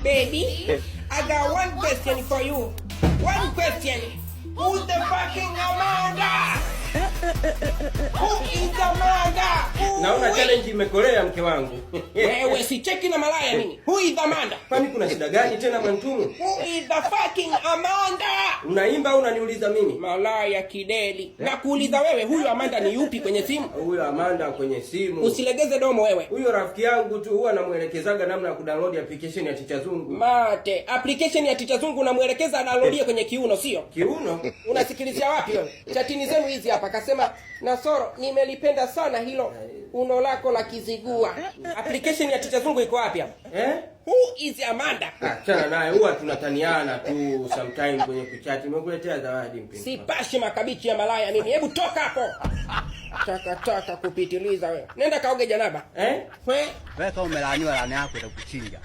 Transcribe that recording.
Baby, I got one question for you. One question. Who's the fucking Amanda? Who is Amanda? Naona challenge imekolea mke wangu. Wewe si cheki na malaya nini? Who is Amanda? Kwani kuna shida gani tena Mwantumu? Who is the fucking Amanda? Unaimba au unaniuliza mimi? Malaya kideli. Na kuuliza wewe huyu Amanda ni yupi kwenye simu? Huyo Amanda kwenye simu. Usilegeze domo wewe. Huyo rafiki yangu tu huwa namuelekezaga namna ya kudownload application ya Ticha Zungu. Mate, application ya Ticha Zungu namuelekeza downloadie kwenye kiuno sio? Kiuno? Unasikilizia wapi wewe? Chatini zenu hizi hapa kasema Nasoro nimelipenda sana hilo uno lako la kizigua. Application ya Ticha Zungu iko wapi hapa? Who is Amanda? Achana naye, huwa tunataniana tu sometime kwenye kuchat. Nimekuletea zawadi mpenzi. Sipashi makabichi ya malaya mimi. Hebu toka hapo. Taka kupitiliza wewe. Nenda kaoge janaba. Wewe kama umelaaniwa laana yako itakuchinja.